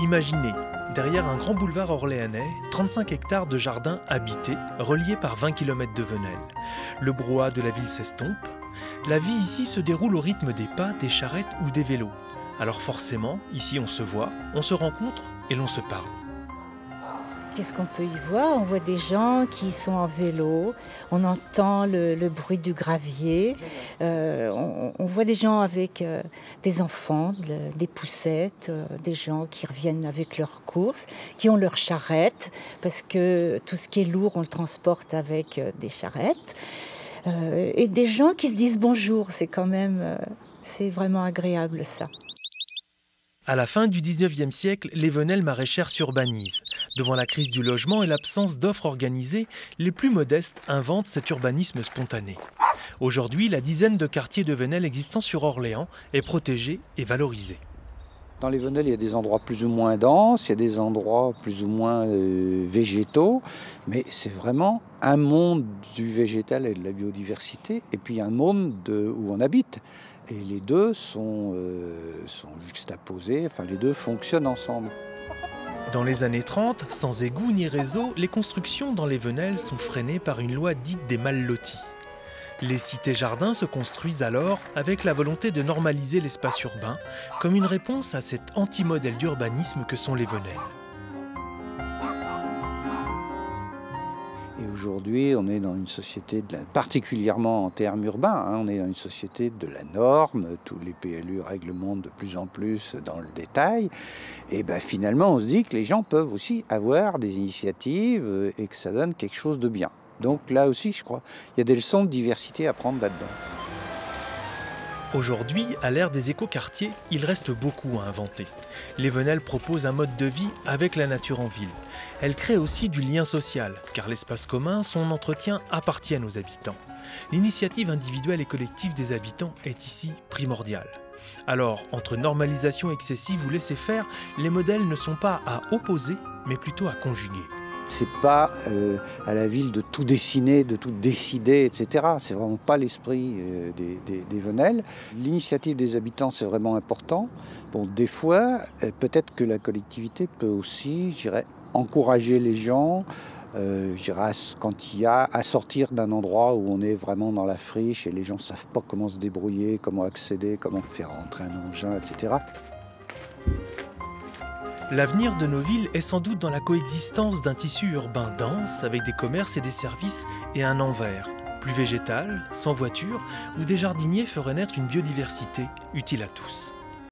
Imaginez, derrière un grand boulevard orléanais, 35 hectares de jardins habités, reliés par 20 km de Venelle. Le brouhaha de la ville s'estompe. La vie ici se déroule au rythme des pas, des charrettes ou des vélos. Alors forcément, ici on se voit, on se rencontre et l'on se parle. Qu'est-ce qu'on peut y voir? On voit des gens qui sont en vélo, on entend le bruit du gravier, on voit des gens avec des enfants, des poussettes, des gens qui reviennent avec leurs courses, qui ont leurs charrettes, parce que tout ce qui est lourd, on le transporte avec des charrettes. Et des gens qui se disent bonjour, c'est vraiment agréable ça. À la fin du 19e siècle, les Venelles maraîchères s'urbanisent. Devant la crise du logement et l'absence d'offres organisées, les plus modestes inventent cet urbanisme spontané. Aujourd'hui, la dizaine de quartiers de Venelles existant sur Orléans est protégée et valorisée. Dans les Venelles, il y a des endroits plus ou moins denses, il y a des endroits plus ou moins végétaux, mais c'est vraiment un monde du végétal et de la biodiversité, et puis un monde où on habite. Et les deux sont juxtaposés, enfin les deux fonctionnent ensemble. Dans les années 30, sans égout ni réseau, les constructions dans les Venelles sont freinées par une loi dite des mal lotis. Les cités-jardins se construisent alors avec la volonté de normaliser l'espace urbain, comme une réponse à cet anti-modèle d'urbanisme que sont les Venelles. Et aujourd'hui, on est dans une société, particulièrement en termes urbains, on est dans une société de la norme, tous les PLU réglementent de plus en plus dans le détail, et finalement on se dit que les gens peuvent aussi avoir des initiatives et que ça donne quelque chose de bien. Donc là aussi, je crois, il y a des leçons de diversité à prendre là-dedans. Aujourd'hui, à l'ère des écoquartiers, il reste beaucoup à inventer. Les Venelles proposent un mode de vie avec la nature en ville. Elles créent aussi du lien social, car l'espace commun, son entretien appartiennent aux habitants. L'initiative individuelle et collective des habitants est ici primordiale. Alors, entre normalisation excessive ou laisser-faire, les modèles ne sont pas à opposer, mais plutôt à conjuguer. C'est pas à la ville de tout dessiner, de tout décider, etc. C'est vraiment pas l'esprit des Venelles. L'initiative des habitants, c'est vraiment important. Bon, des fois, peut-être que la collectivité peut aussi, je dirais, encourager les gens, quand il y a à sortir d'un endroit où on est vraiment dans la friche et les gens ne savent pas comment se débrouiller, comment accéder, comment faire rentrer un engin, etc. L'avenir de nos villes est sans doute dans la coexistence d'un tissu urbain dense avec des commerces et des services et un envers, plus végétal, sans voiture, où des jardiniers feraient naître une biodiversité utile à tous.